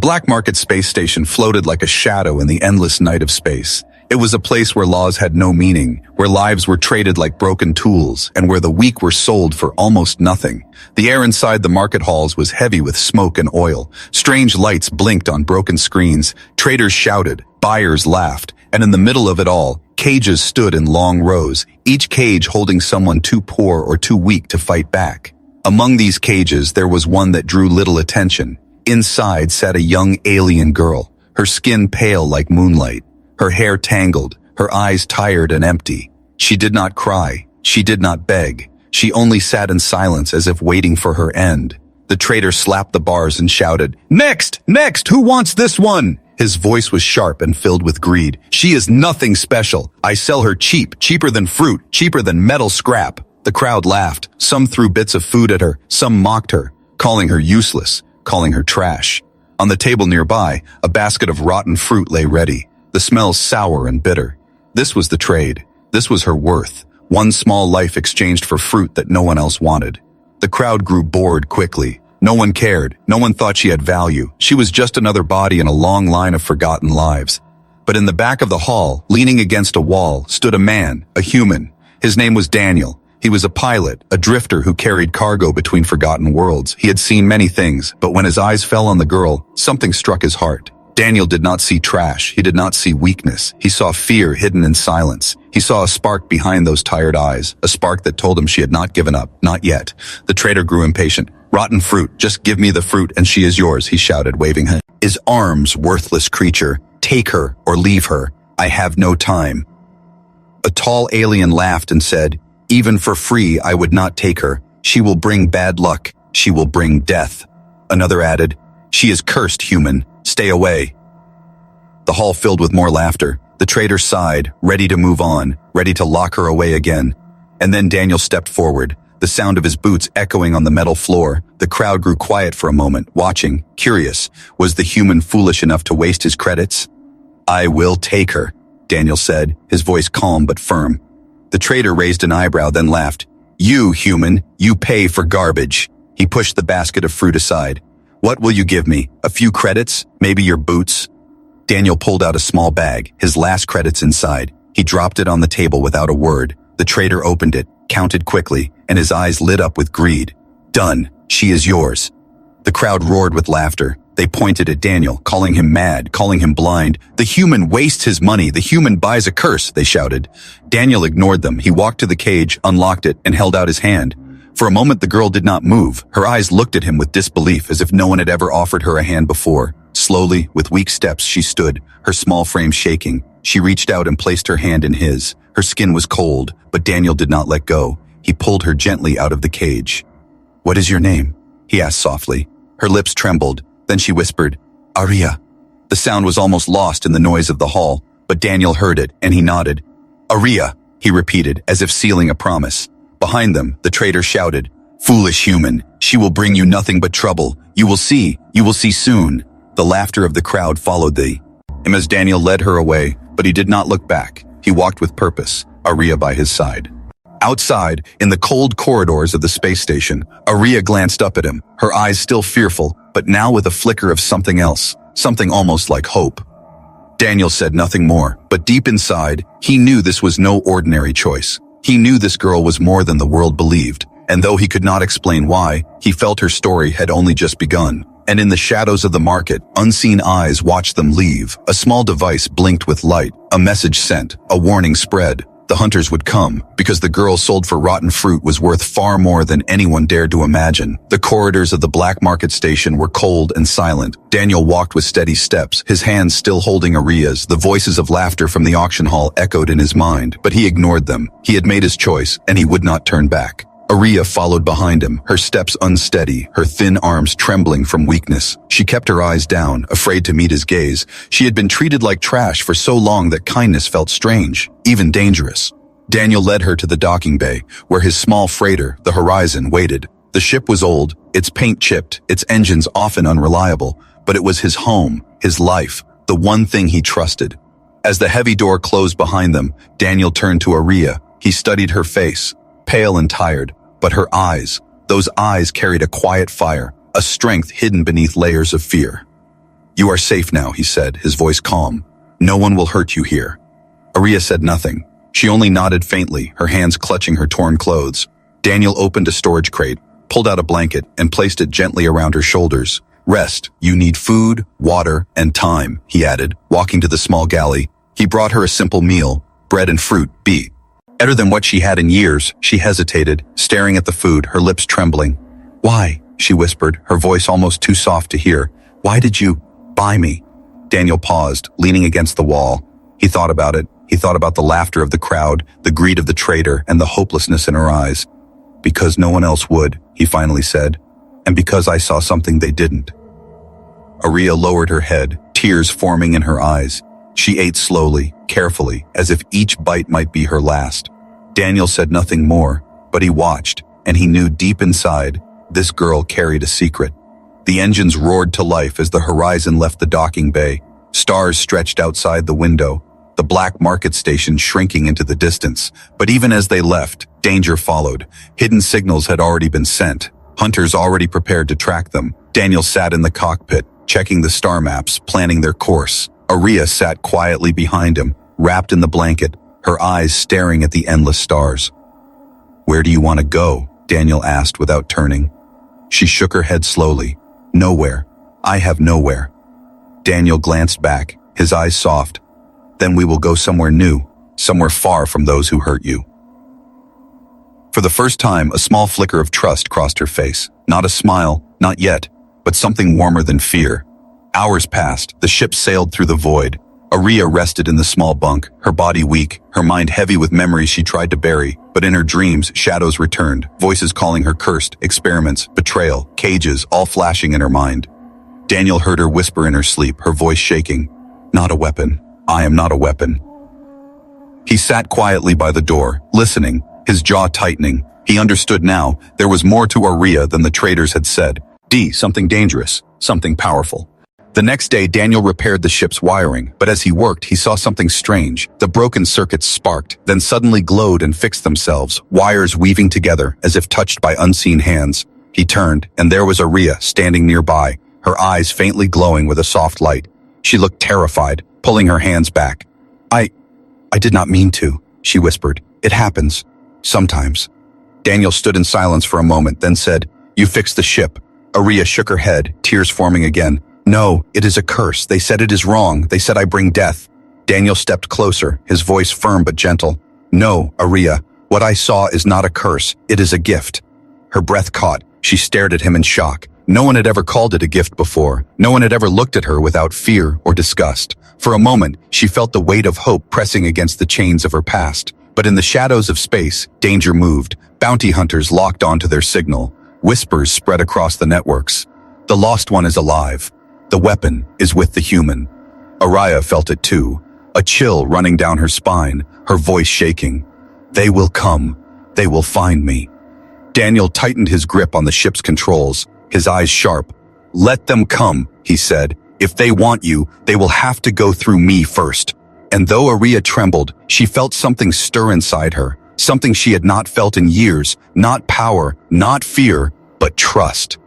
black market space station floated like a shadow in the endless night of space. It was a place where laws had no meaning, where lives were traded like broken tools, and where the weak were sold for almost nothing. The air inside the market halls was heavy with smoke and oil. Strange lights blinked on broken screens. Traders shouted, buyers laughed, and in the middle of it all, cages stood in long rows, each cage holding someone too poor or too weak to fight back. Among these cages, there was one that drew little attention. Inside sat a young alien girl, her skin pale like moonlight, her hair tangled, her eyes tired and empty. She did not cry. She did not beg. She only sat in silence as if waiting for her end. The trader slapped the bars and shouted, "Next! Next! Who wants this one?" His voice was sharp and filled with greed. "She is nothing special. I sell her cheap, cheaper than fruit, cheaper than metal scrap." The crowd laughed. Some threw bits of food at her. Some mocked her, calling her useless, calling her trash. On the table nearby, a basket of rotten fruit lay ready. The smell sour and bitter. This was the trade. This was her worth. One small life exchanged for fruit that no one else wanted. The crowd grew bored quickly. No one cared. No one thought she had value. She was just another body in a long line of forgotten lives. But in the back of the hall, leaning against a wall, stood a man, a human. His name was Daniel. He was a pilot, a drifter who carried cargo between forgotten worlds. He had seen many things, but when his eyes fell on the girl, something struck his heart. Daniel did not see trash. He did not see weakness. He saw fear hidden in silence. He saw a spark behind those tired eyes, a spark that told him she had not given up, not yet. The trader grew impatient. "Rotten fruit, just give me the fruit and she is yours," he shouted, waving his arms, worthless creature. "Take her or leave her. I have no time." A tall alien laughed and said, "Even for free, I would not take her. She will bring bad luck. She will bring death." Another added, "She is cursed, human. Stay away." The hall filled with more laughter. The trader sighed, ready to move on, ready to lock her away again. And then Daniel stepped forward, the sound of his boots echoing on the metal floor. The crowd grew quiet for a moment, watching, curious. Was the human foolish enough to waste his credits? "I will take her," Daniel said, his voice calm but firm. The trader raised an eyebrow, then laughed. "You, human, you pay for garbage." He pushed the basket of fruit aside. "What will you give me? A few credits? Maybe your boots?" Daniel pulled out a small bag, his last credits inside. He dropped it on the table without a word. The trader opened it, counted quickly, and his eyes lit up with greed. "Done. She is yours." The crowd roared with laughter. They pointed at Daniel, calling him mad, calling him blind. "The human wastes his money. The human buys a curse," they shouted. Daniel ignored them. He walked to the cage, unlocked it, and held out his hand. For a moment, the girl did not move. Her eyes looked at him with disbelief, as if no one had ever offered her a hand before. Slowly, with weak steps, she stood, her small frame shaking. She reached out and placed her hand in his. Her skin was cold, but Daniel did not let go. He pulled her gently out of the cage. "What is your name?" he asked softly. Her lips trembled. Then she whispered, "Aria." The sound was almost lost in the noise of the hall, but Daniel heard it, and he nodded. "Aria," he repeated, as if sealing a promise. Behind them, the trader shouted, "Foolish human, she will bring you nothing but trouble. You will see soon." The laughter of the crowd followed him as Daniel led her away, but he did not look back. He walked with purpose, Aria by his side. Outside, in the cold corridors of the space station, Aria glanced up at him, her eyes still fearful, but now with a flicker of something else, something almost like hope. Daniel said nothing more, but deep inside, he knew this was no ordinary choice. He knew this girl was more than the world believed, and though he could not explain why, he felt her story had only just begun. And in the shadows of the market, unseen eyes watched them leave. A small device blinked with light, a message sent, a warning spread. The hunters would come, because the girl sold for rotten fruit was worth far more than anyone dared to imagine. The corridors of the black market station were cold and silent. Daniel walked with steady steps, his hands still holding Aria's. The voices of laughter from the auction hall echoed in his mind, but he ignored them. He had made his choice, and he would not turn back. Aria followed behind him, her steps unsteady, her thin arms trembling from weakness. She kept her eyes down, afraid to meet his gaze. She had been treated like trash for so long that kindness felt strange, even dangerous. Daniel led her to the docking bay, where his small freighter, the Horizon, waited. The ship was old, its paint chipped, its engines often unreliable, but it was his home, his life, the one thing he trusted. As the heavy door closed behind them, Daniel turned to Aria. He studied her face, pale and tired, but her eyes, those eyes carried a quiet fire, a strength hidden beneath layers of fear. "You are safe now," he said, his voice calm. "No one will hurt you here." Aria said nothing. She only nodded faintly, her hands clutching her torn clothes. Daniel opened a storage crate, pulled out a blanket, and placed it gently around her shoulders. "Rest. You need food, water, and time," he added, walking to the small galley. He brought her a simple meal, bread and fruit, better than what she had in years. She hesitated, staring at the food, her lips trembling. "Why?" she whispered, her voice almost too soft to hear. "Why did you buy me?" Daniel paused, leaning against the wall. He thought about it. He thought about the laughter of the crowd, the greed of the trader, and the hopelessness in her eyes. "Because no one else would," he finally said. "And because I saw something they didn't." Aria lowered her head, tears forming in her eyes. She ate slowly, carefully, as if each bite might be her last. Daniel said nothing more, but he watched, and he knew deep inside, this girl carried a secret. The engines roared to life as the horizon left the docking bay. Stars stretched outside the window, the black market station shrinking into the distance. But even as they left, danger followed. Hidden signals had already been sent. Hunters already prepared to track them. Daniel sat in the cockpit, checking the star maps, planning their course. Aria sat quietly behind him, wrapped in the blanket, her eyes staring at the endless stars. "Where do you want to go?" Daniel asked without turning. She shook her head slowly. "Nowhere. I have nowhere." Daniel glanced back, his eyes soft. "Then we will go somewhere new, somewhere far from those who hurt you." For the first time, a small flicker of trust crossed her face. Not a smile, not yet, but something warmer than fear. Hours passed, the ship sailed through the void. Aria rested in the small bunk, her body weak, her mind heavy with memories she tried to bury. But in her dreams, shadows returned, voices calling her cursed, experiments, betrayal, cages, all flashing in her mind. Daniel heard her whisper in her sleep, her voice shaking. "Not a weapon. I am not a weapon." He sat quietly by the door, listening, his jaw tightening. He understood now, there was more to Aria than the traders had said. Something dangerous, something powerful. The next day, Daniel repaired the ship's wiring, but as he worked, he saw something strange. The broken circuits sparked, then suddenly glowed and fixed themselves, wires weaving together as if touched by unseen hands. He turned, and there was Aria standing nearby, her eyes faintly glowing with a soft light. She looked terrified, pulling her hands back. I did not mean to," she whispered. "It happens. Sometimes." Daniel stood in silence for a moment, then said, "You fixed the ship." Aria shook her head, tears forming again. "No, it is a curse. They said it is wrong. They said I bring death." Daniel stepped closer, his voice firm but gentle. "No, Aria, what I saw is not a curse. It is a gift." Her breath caught. She stared at him in shock. No one had ever called it a gift before. No one had ever looked at her without fear or disgust. For a moment, she felt the weight of hope pressing against the chains of her past. But in the shadows of space, danger moved. Bounty hunters locked onto their signal. Whispers spread across the networks. The lost one is alive. The weapon is with the human. Aria felt it too, a chill running down her spine, her voice shaking. "They will come. They will find me." Daniel tightened his grip on the ship's controls, his eyes sharp. "Let them come," he said. "If they want you, they will have to go through me first." And though Aria trembled, she felt something stir inside her, something she had not felt in years, not power, not fear, but trust.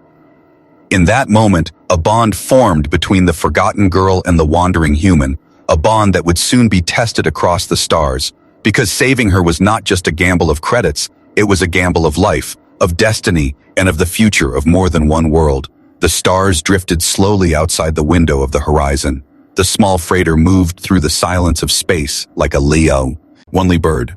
In that moment, a bond formed between the forgotten girl and the wandering human, a bond that would soon be tested across the stars, because saving her was not just a gamble of credits, it was a gamble of life, of destiny, and of the future of more than one world. The stars drifted slowly outside the window of the horizon. The small freighter moved through the silence of space like a lonely bird.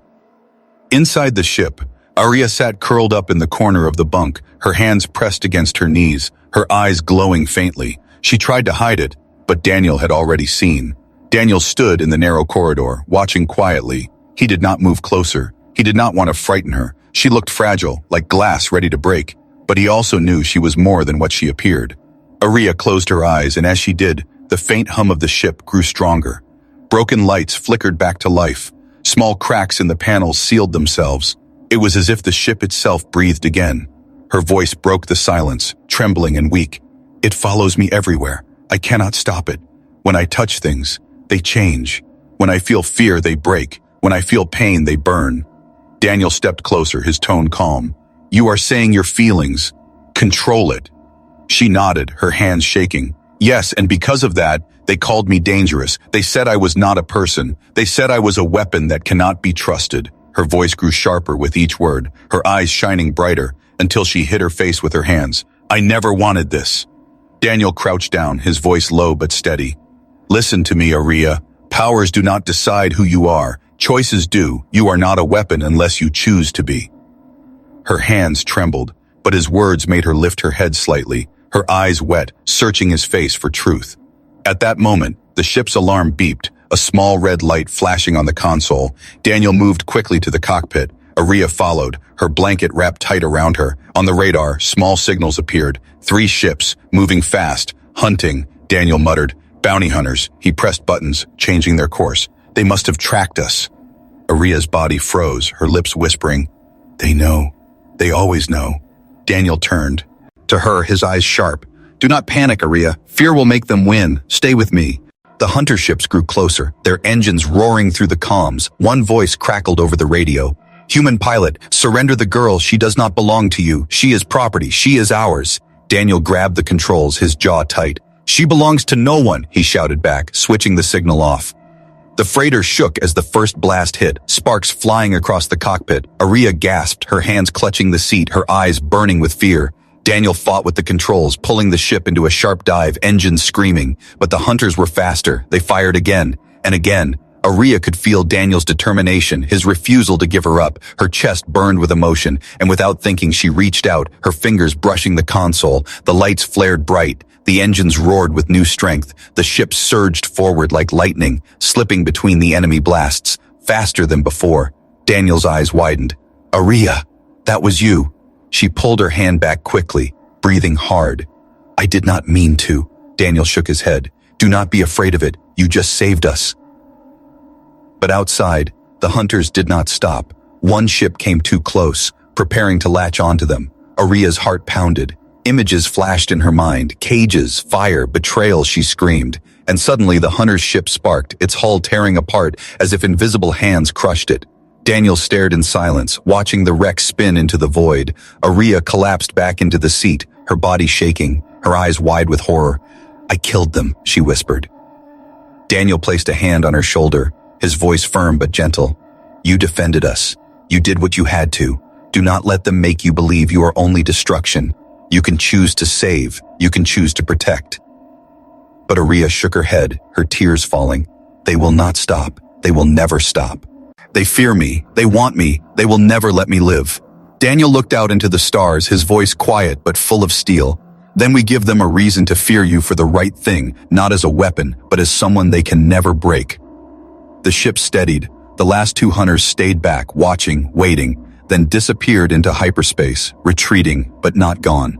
Inside the ship, Aria sat curled up in the corner of the bunk, her hands pressed against her knees, her eyes glowing faintly. She tried to hide it, but Daniel had already seen. Daniel stood in the narrow corridor, watching quietly. He did not move closer. He did not want to frighten her. She looked fragile, like glass ready to break, but he also knew she was more than what she appeared. Aria closed her eyes, and as she did, the faint hum of the ship grew stronger. Broken lights flickered back to life. Small cracks in the panels sealed themselves. It was as if the ship itself breathed again. Her voice broke the silence, trembling and weak. "It follows me everywhere. I cannot stop it. When I touch things, they change. When I feel fear, they break. When I feel pain, they burn." Daniel stepped closer, his tone calm. "You are saying your feelings. Control it." She nodded, her hands shaking. Yes, and because of that, they called me dangerous. They said I was not a person. They said I was a weapon that cannot be trusted. Her voice grew sharper with each word, her eyes shining brighter, until she hid her face with her hands. I never wanted this. Daniel crouched down, his voice low but steady. Listen to me, Aria. Powers do not decide who you are. Choices do. You are not a weapon unless you choose to be. Her hands trembled, but his words made her lift her head slightly, her eyes wet, searching his face for truth. At that moment, the ship's alarm beeped, a small red light flashing on the console. Daniel moved quickly to the cockpit. Aria followed, her blanket wrapped tight around her. On the radar, small signals appeared. 3 ships, moving fast, hunting, Daniel muttered. Bounty hunters. He pressed buttons, changing their course. They must have tracked us. Aria's body froze, her lips whispering, They know. They always know. Daniel turned. To her, his eyes sharp. Do not panic, Aria. Fear will make them win. Stay with me. The hunter ships grew closer, their engines roaring through the comms. One voice crackled over the radio. Human pilot, surrender the girl. She does not belong to you. She is property. She is ours. Daniel grabbed the controls, his jaw tight. She belongs to no one, he shouted back, switching the signal off. The freighter shook as the first blast hit, sparks flying across the cockpit. Aria gasped, her hands clutching the seat, her eyes burning with fear. Daniel fought with the controls, pulling the ship into a sharp dive, engines screaming. But the hunters were faster. They fired again and again. Aria could feel Daniel's determination, his refusal to give her up. Her chest burned with emotion, and without thinking she reached out, her fingers brushing the console. The lights flared bright. The engines roared with new strength. The ship surged forward like lightning, slipping between the enemy blasts, faster than before. Daniel's eyes widened. Aria, that was you. She pulled her hand back quickly, breathing hard. I did not mean to. Daniel shook his head. Do not be afraid of it. You just saved us. But outside, the hunters did not stop. One ship came too close, preparing to latch onto them. Aria's heart pounded. Images flashed in her mind, cages, fire, betrayal, she screamed. And suddenly the hunter's ship sparked, its hull tearing apart as if invisible hands crushed it. Daniel stared in silence, watching the wreck spin into the void. Aria collapsed back into the seat, her body shaking, her eyes wide with horror. I killed them, she whispered. Daniel placed a hand on her shoulder, his voice firm but gentle. You defended us. You did what you had to. Do not let them make you believe you are only destruction. You can choose to save. You can choose to protect. But Aria shook her head, her tears falling. They will not stop. They will never stop. They fear me. They want me. They will never let me live. Daniel looked out into the stars, his voice quiet but full of steel. Then we give them a reason to fear you for the right thing, not as a weapon, but as someone they can never break. The ship steadied. The last 2 hunters stayed back, watching, waiting, then disappeared into hyperspace, retreating, but not gone.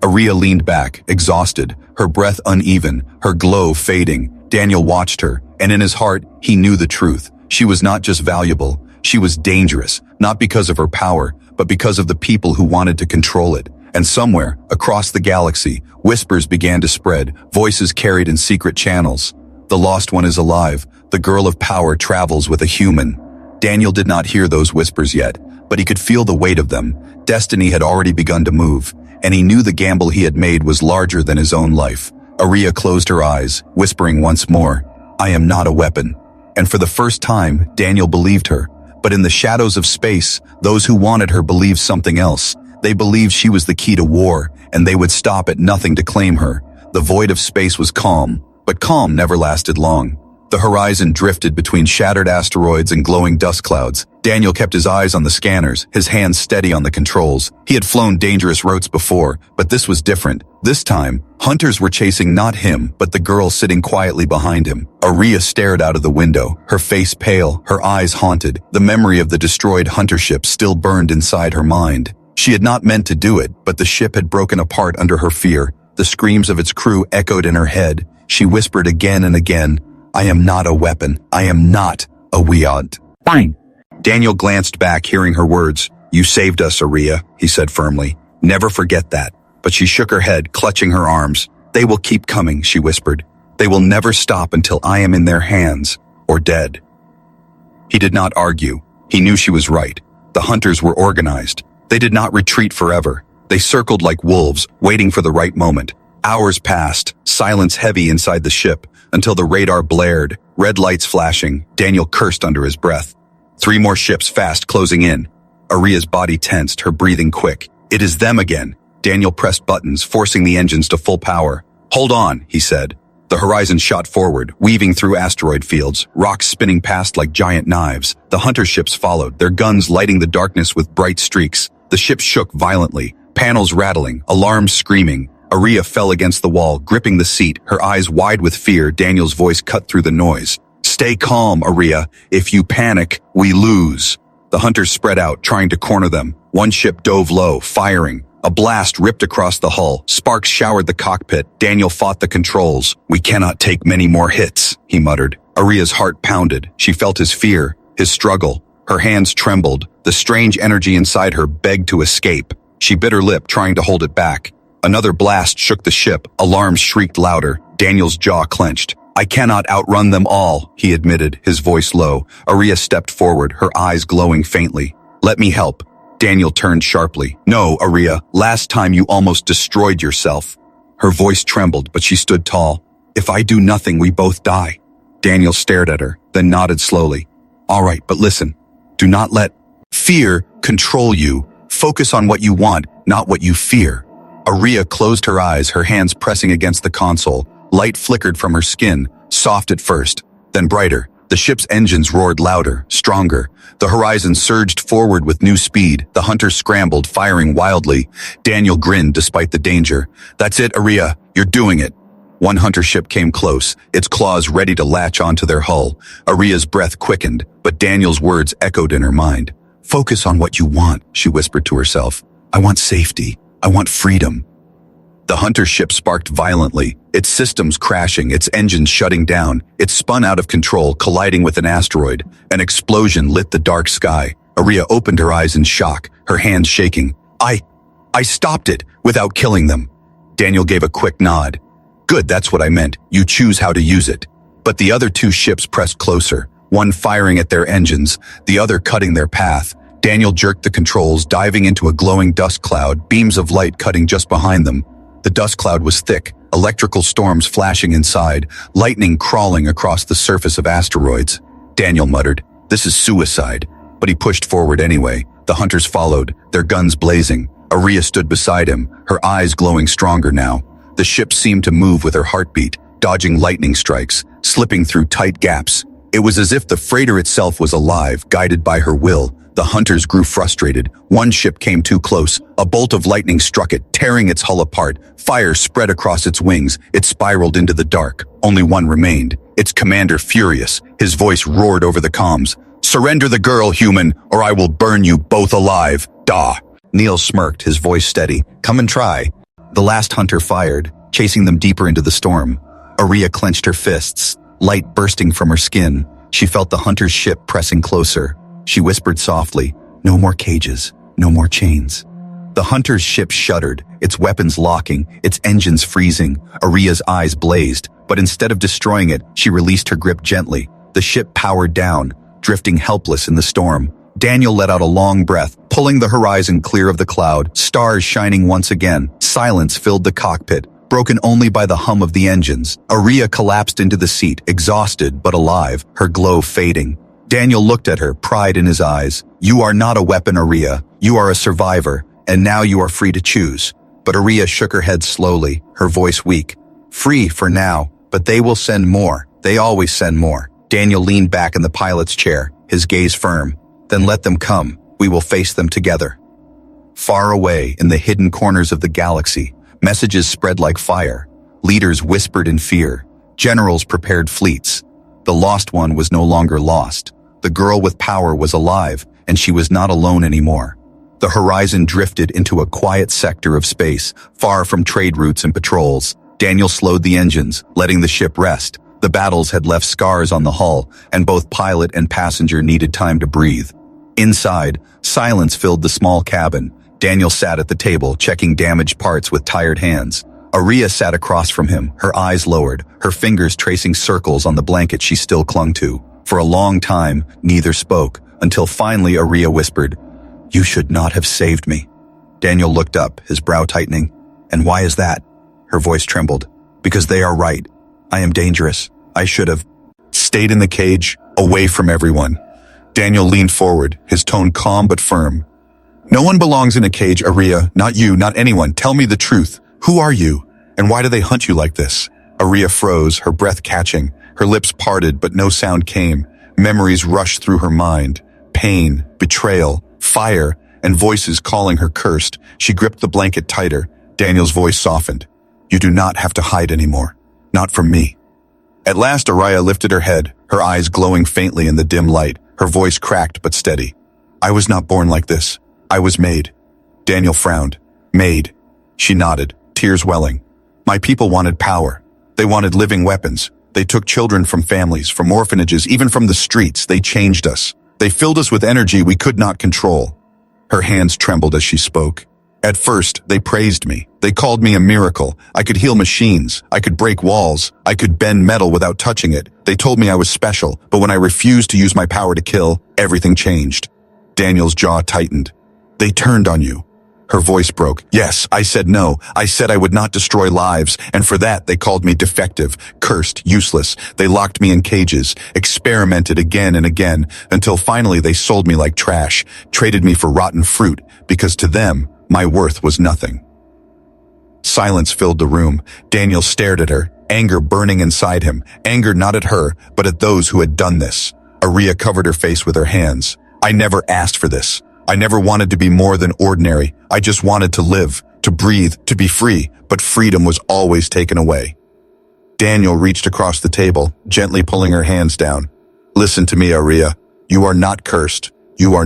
Aria leaned back, exhausted, her breath uneven, her glow fading. Daniel watched her, and in his heart, he knew the truth. She was not just valuable, she was dangerous, not because of her power, but because of the people who wanted to control it. And somewhere, across the galaxy, whispers began to spread, voices carried in secret channels. The lost one is alive. The girl of power travels with a human. Daniel did not hear those whispers yet, but he could feel the weight of them. Destiny had already begun to move, and he knew the gamble he had made was larger than his own life. Aria closed her eyes, whispering once more, I am not a weapon. And for the first time, Daniel believed her. But in the shadows of space, those who wanted her believed something else. They believed she was the key to war, and they would stop at nothing to claim her. The void of space was calm, but calm never lasted long. The horizon drifted between shattered asteroids and glowing dust clouds. Daniel kept his eyes on the scanners, his hands steady on the controls. He had flown dangerous routes before, but this was different. This time, hunters were chasing not him, but the girl sitting quietly behind him. Aria stared out of the window, her face pale, her eyes haunted. The memory of the destroyed hunter ship still burned inside her mind. She had not meant to do it, but the ship had broken apart under her fear. The screams of its crew echoed in her head. She whispered again and again, I am not a weapon. I am not a weapon. Fine. Daniel glanced back, hearing her words. You saved us, Aria, he said firmly. Never forget that. But she shook her head, clutching her arms. They will keep coming, she whispered. They will never stop until I am in their hands, or dead. He did not argue. He knew she was right. The hunters were organized. They did not retreat forever. They circled like wolves, waiting for the right moment. Hours passed, silence heavy inside the ship, until the radar blared, red lights flashing. Daniel cursed under his breath. 3 more ships fast closing in. Aria's body tensed, her breathing quick. It is them again. Daniel pressed buttons, forcing the engines to full power. Hold on, he said. The horizon shot forward, weaving through asteroid fields, rocks spinning past like giant knives. The hunter ships followed, their guns lighting the darkness with bright streaks. The ship shook violently, panels rattling, alarms screaming. Aria fell against the wall, gripping the seat, her eyes wide with fear. Daniel's voice cut through the noise. Stay calm, Aria. If you panic, we lose. The hunters spread out, trying to corner them. One ship dove low, firing. A blast ripped across the hull. Sparks showered the cockpit. Daniel fought the controls. We cannot take many more hits, he muttered. Aria's heart pounded. She felt his fear, his struggle. Her hands trembled. The strange energy inside her begged to escape. She bit her lip, trying to hold it back. Another blast shook the ship. Alarms shrieked louder. Daniel's jaw clenched. I cannot outrun them all, he admitted, his voice low. Aria stepped forward, her eyes glowing faintly. Let me help. Daniel turned sharply. No, Aria, last time you almost destroyed yourself. Her voice trembled, but she stood tall. If I do nothing, we both die. Daniel stared at her, then nodded slowly. All right, but listen. Do not let fear control you. Focus on what you want, not what you fear. Aria closed her eyes, her hands pressing against the console. Light flickered from her skin, soft at first, then brighter. The ship's engines roared louder, stronger. The horizon surged forward with new speed. The hunters scrambled, firing wildly. Daniel grinned despite the danger. That's it, Aria. You're doing it. One hunter ship came close, its claws ready to latch onto their hull. Aria's breath quickened, but Daniel's words echoed in her mind. Focus on what you want, she whispered to herself. I want safety. I want freedom. The hunter ship sparked violently, its systems crashing, its engines shutting down. It spun out of control, colliding with an asteroid. An explosion lit the dark sky. Aria opened her eyes in shock, her hands shaking. I stopped it, without killing them. Daniel gave a quick nod. Good, that's what I meant. You choose how to use it. But the other 2 ships pressed closer, one firing at their engines, the other cutting their path. Daniel jerked the controls, diving into a glowing dust cloud, beams of light cutting just behind them. The dust cloud was thick, electrical storms flashing inside, lightning crawling across the surface of asteroids. Daniel muttered, "This is suicide," but he pushed forward anyway. The hunters followed, their guns blazing. Aria stood beside him, her eyes glowing stronger now. The ship seemed to move with her heartbeat, dodging lightning strikes, slipping through tight gaps. It was as if the freighter itself was alive, guided by her will. The hunters grew frustrated. One ship came too close. A bolt of lightning struck it, tearing its hull apart. Fire spread across its wings. It spiraled into the dark. Only one remained. Its commander furious. His voice roared over the comms. Surrender the girl, human, or I will burn you both alive. Da. Neil smirked, his voice steady. Come and try. The last hunter fired, chasing them deeper into the storm. Aria clenched her fists, light bursting from her skin. She felt the hunter's ship pressing closer. She whispered softly, no more cages, no more chains. The hunter's ship shuddered, its weapons locking, its engines freezing. Aria's eyes blazed, but instead of destroying it, she released her grip gently. The ship powered down, drifting helpless in the storm. Daniel let out a long breath, pulling the horizon clear of the cloud, stars shining once again. Silence filled the cockpit, broken only by the hum of the engines. Aria collapsed into the seat, exhausted but alive, her glow fading. Daniel looked at her, pride in his eyes. You are not a weapon, Aria. You are a survivor, and now you are free to choose. But Aria shook her head slowly, her voice weak. Free for now, but they will send more. They always send more. Daniel leaned back in the pilot's chair, his gaze firm. Then let them come. We will face them together. Far away, in the hidden corners of the galaxy, messages spread like fire. Leaders whispered in fear. Generals prepared fleets. The lost one was no longer lost. The girl with power was alive, and she was not alone anymore. The horizon drifted into a quiet sector of space, far from trade routes and patrols. Daniel slowed the engines, letting the ship rest. The battles had left scars on the hull, and both pilot and passenger needed time to breathe. Inside, silence filled the small cabin. Daniel sat at the table, checking damaged parts with tired hands. Aria sat across from him, her eyes lowered, her fingers tracing circles on the blanket she still clung to. For a long time, neither spoke, until finally Aria whispered, "You should not have saved me." Daniel looked up, his brow tightening. "And why is that?" Her voice trembled. Because they are right. I am dangerous. I should have stayed in the cage, away from everyone. Daniel leaned forward, his tone calm but firm. No one belongs in a cage, Aria. Not you, not anyone. Tell me the truth. Who are you? And why do they hunt you like this? Aria froze, her breath catching. Her lips parted, but no sound came. Memories rushed through her mind. Pain, betrayal, fire, and voices calling her cursed. She gripped the blanket tighter. Daniel's voice softened. You do not have to hide anymore. Not from me. At last, Aria lifted her head, her eyes glowing faintly in the dim light, her voice cracked but steady. I was not born like this. I was made. Daniel frowned. Made. She nodded, tears welling. My people wanted power. They wanted living weapons. They took children from families, from orphanages, even from the streets. They changed us. They filled us with energy we could not control. Her hands trembled as she spoke. At first, they praised me. They called me a miracle. I could heal machines. I could break walls. I could bend metal without touching it. They told me I was special, but when I refused to use my power to kill, everything changed. Daniel's jaw tightened. They turned on you. Her voice broke. Yes, I said no. I said I would not destroy lives, and for that they called me defective, cursed, useless. They locked me in cages, experimented again and again, until finally they sold me like trash, traded me for rotten fruit, because to them, my worth was nothing. Silence filled the room. Daniel stared at her, anger burning inside him, anger not at her, but at those who had done this. Aria covered her face with her hands. I never asked for this. I never wanted to be more than ordinary. I just wanted to live, to breathe, to be free, but freedom was always taken away. Daniel reached across the table, gently pulling her hands down. Listen to me, Aria. You are not cursed. You are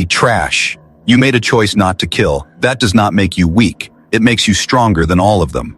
trash. You made a choice not to kill. That does not make you weak. It makes you stronger than all of them.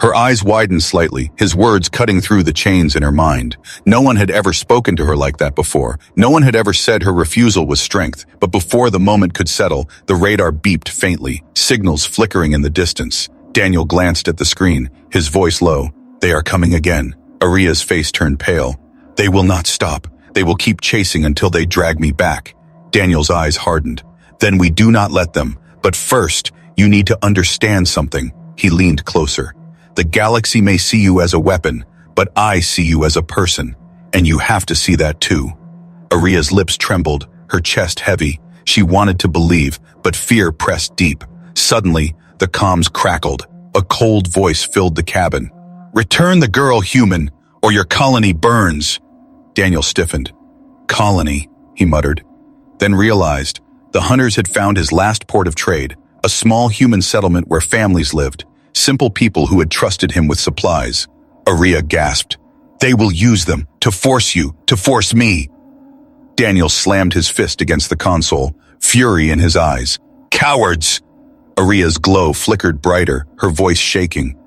Her eyes widened slightly, his words cutting through the chains in her mind. No one had ever spoken to her like that before. No one had ever said her refusal was strength. But before the moment could settle, the radar beeped faintly, signals flickering in the distance. Daniel glanced at the screen, his voice low. They are coming again. Aria's face turned pale. They will not stop. They will keep chasing until they drag me back. Daniel's eyes hardened. Then we do not let them. But first, you need to understand something. He leaned closer. The galaxy may see you as a weapon, but I see you as a person, and you have to see that too. Aria's lips trembled, her chest heavy. She wanted to believe, but fear pressed deep. Suddenly, the comms crackled. A cold voice filled the cabin. Return the girl, human, or your colony burns. Daniel stiffened. Colony, he muttered, then realized the hunters had found his last port of trade, a small human settlement where families lived. Simple people who had trusted him with supplies. Aria gasped. They will use them to force you, to force me. Daniel slammed his fist against the console, fury in his eyes. Cowards! Aria's glow flickered brighter, her voice shaking.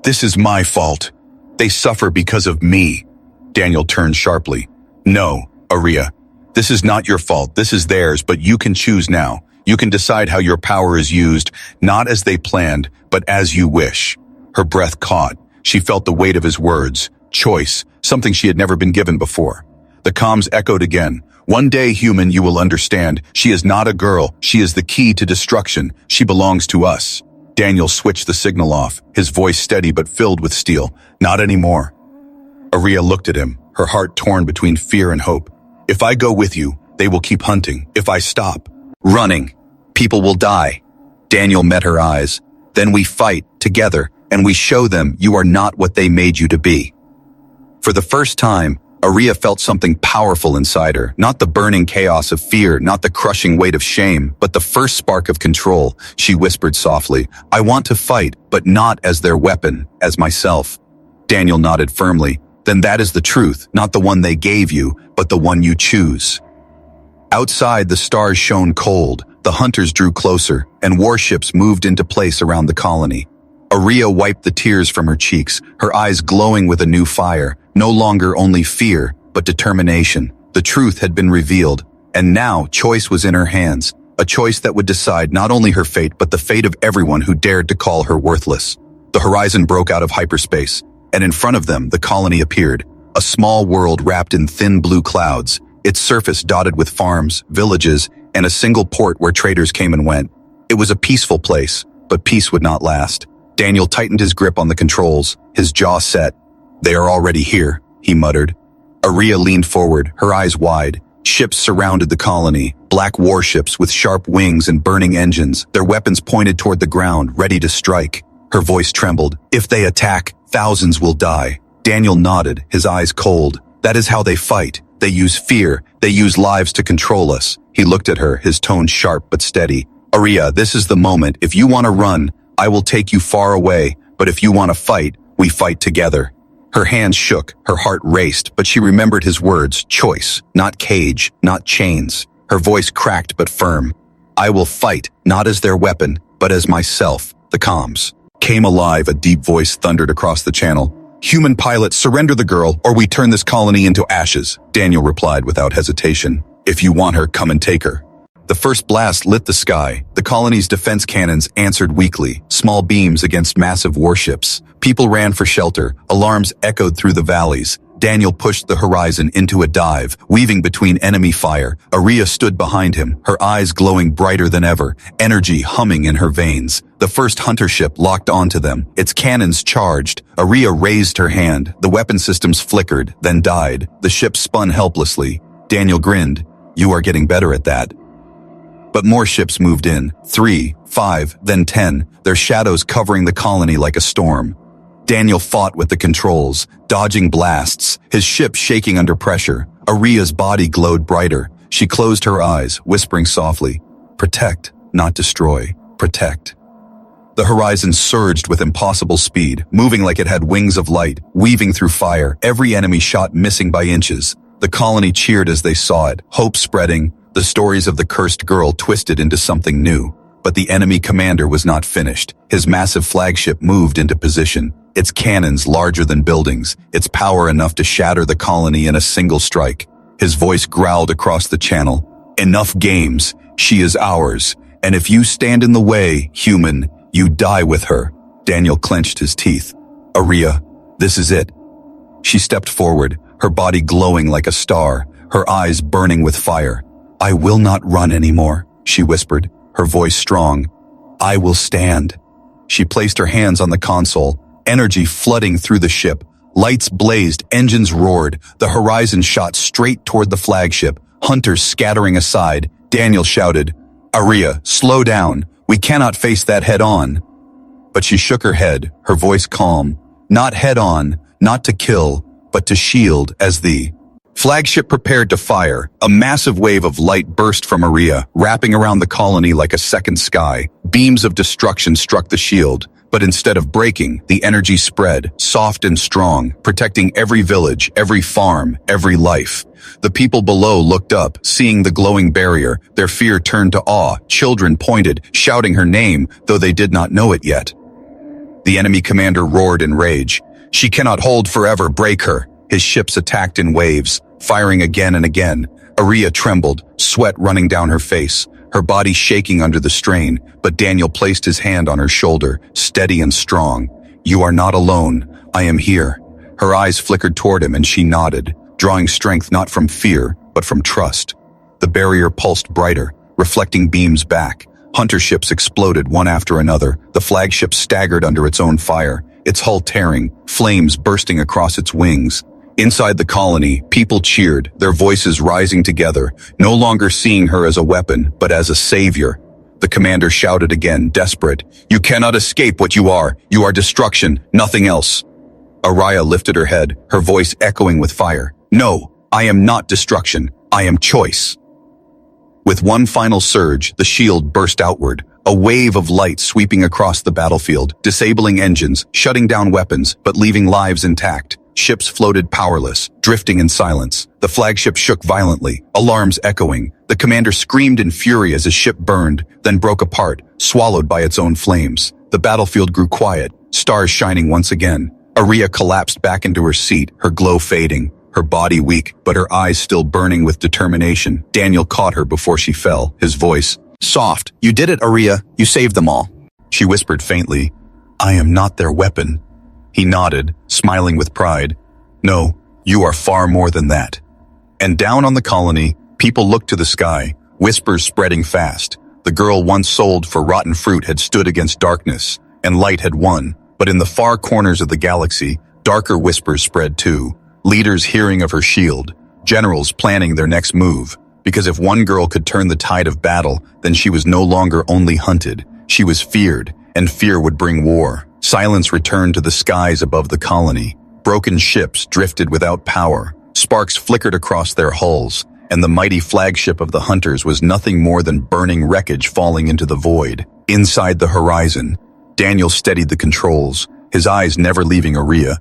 This is my fault. They suffer because of me. Daniel turned sharply. No, Aria. This is not your fault. This is theirs, but you can choose now. You can decide how your power is used, not as they planned, but as you wish. Her breath caught. She felt the weight of his words. Choice, something she had never been given before. The comms echoed again. One day, human, you will understand. She is not a girl. She is the key to destruction. She belongs to us. Daniel switched the signal off, his voice steady but filled with steel. Not anymore. Aria looked at him, her heart torn between fear and hope. If I go with you, they will keep hunting. If I stop, running, people will die. Daniel met her eyes. Then we fight together, and we show them you are not what they made you to be. For the first time, Aria felt something powerful inside her, not the burning chaos of fear, not the crushing weight of shame, but the first spark of control. She whispered softly, I want to fight, but not as their weapon, as myself. Daniel nodded firmly. Then that is the truth, not the one they gave you, but the one you choose. Outside, the stars shone cold, the hunters drew closer, and warships moved into place around the colony. Aria wiped the tears from her cheeks, her eyes glowing with a new fire, no longer only fear, but determination. The truth had been revealed, and now choice was in her hands, a choice that would decide not only her fate, but the fate of everyone who dared to call her worthless. The horizon broke out of hyperspace, and in front of them, the colony appeared, a small world wrapped in thin blue clouds, its surface dotted with farms, villages, and a single port where traders came and went. It was a peaceful place, but peace would not last. Daniel tightened his grip on the controls, his jaw set. "They are already here," he muttered. Aria leaned forward, her eyes wide. Ships surrounded the colony, black warships with sharp wings and burning engines, their weapons pointed toward the ground, ready to strike. Her voice trembled. "If they attack, thousands will die." Daniel nodded, his eyes cold. "That is how they fight. They use fear. They use lives to control us." He looked at her, his tone sharp but steady. "Aria, this is the moment. If you want to run, I will take you far away. But if you want to fight, we fight together." Her hands shook, her heart raced, but she remembered his words, choice, not cage, not chains. Her voice cracked but firm. "I will fight, not as their weapon, but as myself." The comms came alive, a deep voice thundered across the channel. "Human pilot, surrender the girl, or we turn this colony into ashes." Daniel replied without hesitation. "If you want her, come and take her." The first blast lit the sky. The colony's defense cannons answered weakly, small beams against massive warships. People ran for shelter. Alarms echoed through the valleys. Daniel pushed the horizon into a dive, weaving between enemy fire. Aria stood behind him, her eyes glowing brighter than ever, energy humming in her veins. The first hunter ship locked onto them, its cannons charged. Aria raised her hand. The weapon systems flickered, then died. The ship spun helplessly. Daniel grinned. "You are getting better at that." But more ships moved in. 3, 5, then 10, their shadows covering the colony like a storm. Daniel fought with the controls, dodging blasts, his ship shaking under pressure. Aria's body glowed brighter. She closed her eyes, whispering softly, "Protect, not destroy. Protect." The horizon surged with impossible speed, moving like it had wings of light, weaving through fire, every enemy shot missing by inches. The colony cheered as they saw it, hope spreading. The stories of the cursed girl twisted into something new. But the enemy commander was not finished. His massive flagship moved into position, its cannons larger than buildings, its power enough to shatter the colony in a single strike. His voice growled across the channel. "Enough games. She is ours. And if you stand in the way, human, you die with her." Daniel clenched his teeth. "Aria, this is it." She stepped forward, her body glowing like a star, her eyes burning with fire. "I will not run anymore," she whispered, her voice strong. "I will stand." She placed her hands on the console, energy flooding through the ship. Lights blazed, engines roared, the horizon shot straight toward the flagship, hunters scattering aside. Daniel shouted, "Aria, slow down. We cannot face that head-on." But she shook her head, her voice calm. "Not head-on, not to kill, but to shield," as the flagship prepared to fire. A massive wave of light burst from Aria, wrapping around the colony like a second sky. Beams of destruction struck the shield, but instead of breaking, the energy spread, soft and strong, protecting every village, every farm, every life. The people below looked up, seeing the glowing barrier. Their fear turned to awe. Children pointed, shouting her name, though they did not know it yet. The enemy commander roared in rage. "She cannot hold forever, break her." His ships attacked in waves, firing again and again. Aria trembled, sweat running down her face, her body shaking under the strain, but Daniel placed his hand on her shoulder, steady and strong. "You are not alone. I am here." Her eyes flickered toward him and she nodded, drawing strength not from fear, but from trust. The barrier pulsed brighter, reflecting beams back. Hunter ships exploded one after another. The flagship staggered under its own fire, its hull tearing, flames bursting across its wings. Inside the colony, people cheered, their voices rising together, no longer seeing her as a weapon, but as a savior. The commander shouted again, desperate, "You cannot escape what you are. You are destruction, nothing else." Aria lifted her head, her voice echoing with fire. "No, I am not destruction. I am choice." With one final surge, the shield burst outward, a wave of light sweeping across the battlefield, disabling engines, shutting down weapons, but leaving lives intact. Ships floated powerless, drifting in silence. The flagship shook violently, alarms echoing. The commander screamed in fury as his ship burned, then broke apart, swallowed by its own flames. The battlefield grew quiet, stars shining once again. Aria collapsed back into her seat, her glow fading, her body weak, but her eyes still burning with determination. Daniel caught her before she fell, his voice soft. "You did it, Aria. You saved them all." She whispered faintly, "I am not their weapon." He nodded, smiling with pride. "No, you are far more than that." And down on the colony, people looked to the sky, whispers spreading fast. The girl once sold for rotten fruit had stood against darkness. and light had won. But in the far corners of the galaxy, darker whispers spread too. Leaders hearing of her shield, generals planning their next move. Because if one girl could turn the tide of battle, then she was no longer only hunted, she was feared, and fear would bring war. Silence returned to the skies above the colony. Broken ships drifted without power. Sparks flickered across their hulls, and the mighty flagship of the hunters was nothing more than burning wreckage falling into the void. Inside the horizon, Daniel steadied the controls, his eyes never leaving Aria.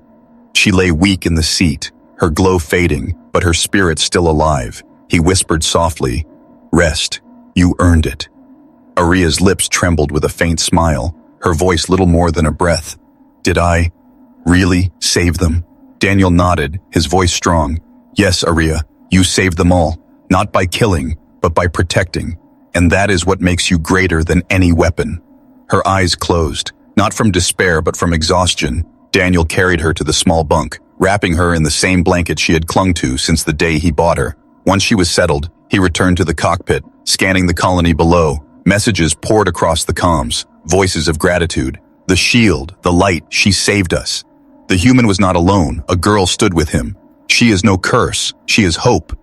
She lay weak in the seat, her glow fading, but her spirit still alive. He whispered softly, "Rest. You earned it." Aria's lips trembled with a faint smile, her voice little more than a breath. "Did I really save them?" Daniel nodded, his voice strong. "Yes, Aria, you saved them all, not by killing, but by protecting. And that is what makes you greater than any weapon." Her eyes closed, not from despair but from exhaustion. Daniel carried her to the small bunk, wrapping her in the same blanket she had clung to since the day he bought her. Once she was settled, he returned to the cockpit, scanning the colony below. Messages poured across the comms, voices of gratitude. "The shield, the light, she saved us." The human was not alone, a girl stood with him. "She is no curse, she is hope."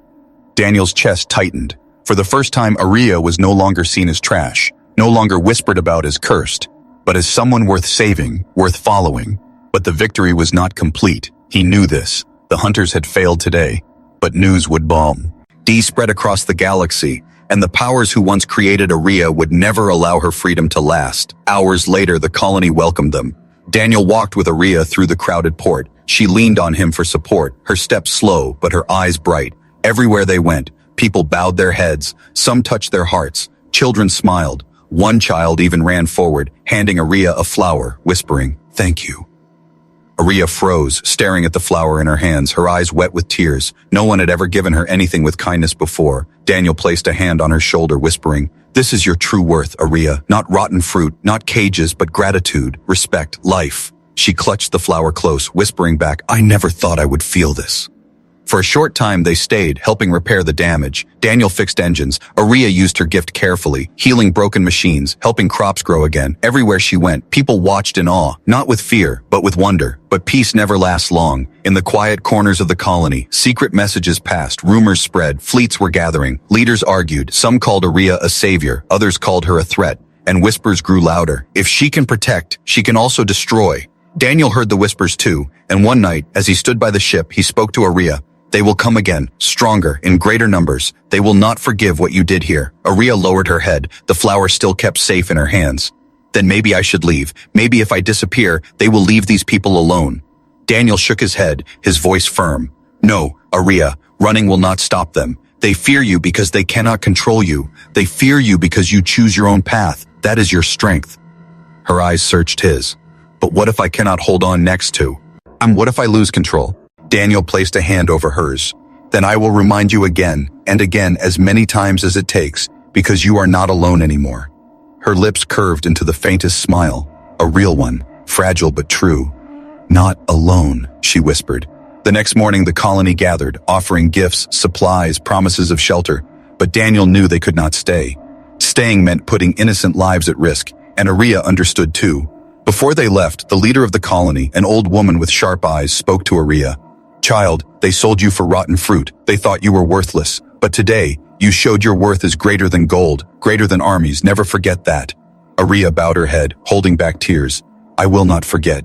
Daniel's chest tightened. For the first time, Aria was no longer seen as trash, no longer whispered about as cursed, but as someone worth saving, worth following. But the victory was not complete. He knew this. The hunters had failed today, but news would bomb. D spread across the galaxy, and the powers who once created Aria would never allow her freedom to last. Hours later, the colony welcomed them. Daniel walked with Aria through the crowded port. She leaned on him for support, her steps slow, but her eyes bright. Everywhere they went, people bowed their heads, some touched their hearts, children smiled. One child even ran forward, handing Aria a flower, whispering, "Thank you." Aria froze, staring at the flower in her hands, her eyes wet with tears. No one had ever given her anything with kindness before. Daniel placed a hand on her shoulder, whispering, "This is your true worth, Aria. Not rotten fruit, not cages, but gratitude, respect, life." She clutched the flower close, whispering back, "I never thought I would feel this." For a short time they stayed, helping repair the damage. Daniel fixed engines. Aria used her gift carefully, healing broken machines, helping crops grow again. Everywhere she went, people watched in awe, not with fear, but with wonder. But peace never lasts long. In the quiet corners of the colony, secret messages passed, rumors spread, fleets were gathering. Leaders argued, some called Aria a savior, others called her a threat, and whispers grew louder. If she can protect, she can also destroy. Daniel heard the whispers too, and one night, as he stood by the ship, he spoke to Aria. "They will come again, stronger, in greater numbers. They will not forgive what you did here." Aria lowered her head, the flower still kept safe in her hands. "Then maybe I should leave. Maybe if I disappear, they will leave these people alone." Daniel shook his head, his voice firm. "No, Aria, running will not stop them. They fear you because they cannot control you. They fear you because you choose your own path. That is your strength." Her eyes searched his. "But what if I cannot hold on next to? What if I lose control?" Daniel placed a hand over hers. "Then I will remind you again, and again as many times as it takes, because you are not alone anymore." Her lips curved into the faintest smile, a real one, fragile but true. "Not alone," she whispered. The next morning the colony gathered, offering gifts, supplies, promises of shelter. But Daniel knew they could not stay. Staying meant putting innocent lives at risk, and Aria understood too. Before they left, the leader of the colony, an old woman with sharp eyes, spoke to Aria. "Child, they sold you for rotten fruit. They thought you were worthless. But today, you showed your worth is greater than gold, greater than armies. Never forget that." Aria bowed her head, holding back tears. "I will not forget."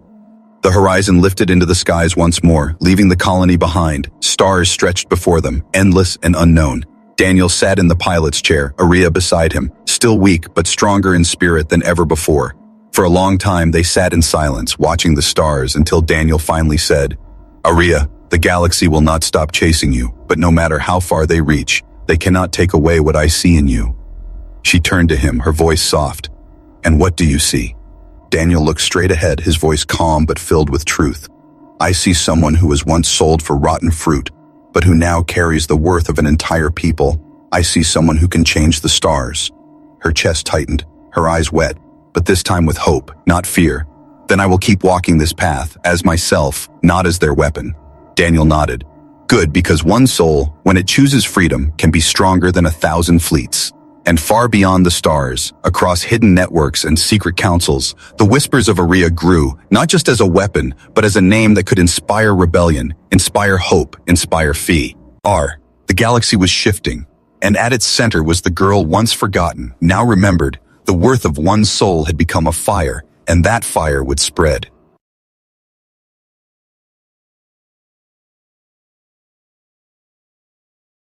The horizon lifted into the skies once more, leaving the colony behind. Stars stretched before them, endless and unknown. Daniel sat in the pilot's chair, Aria beside him, still weak but stronger in spirit than ever before. For a long time they sat in silence, watching the stars until Daniel finally said, "Aria, the galaxy will not stop chasing you, but no matter how far they reach, they cannot take away what I see in you." She turned to him, her voice soft. "And what do you see?" Daniel looked straight ahead, his voice calm but filled with truth. "I see someone who was once sold for rotten fruit, but who now carries the worth of an entire people. I see someone who can change the stars." Her chest tightened, her eyes wet, but this time with hope, not fear. "Then I will keep walking this path, as myself, not as their weapon." Daniel nodded. "Good, because one soul, when it chooses freedom, can be stronger than 1,000 fleets." And far beyond the stars, across hidden networks and secret councils, the whispers of Aria grew, not just as a weapon, but as a name that could inspire rebellion, inspire hope, inspire fee. The galaxy was shifting, and at its center was the girl once forgotten, now remembered. The worth of one soul had become a fire, and that fire would spread.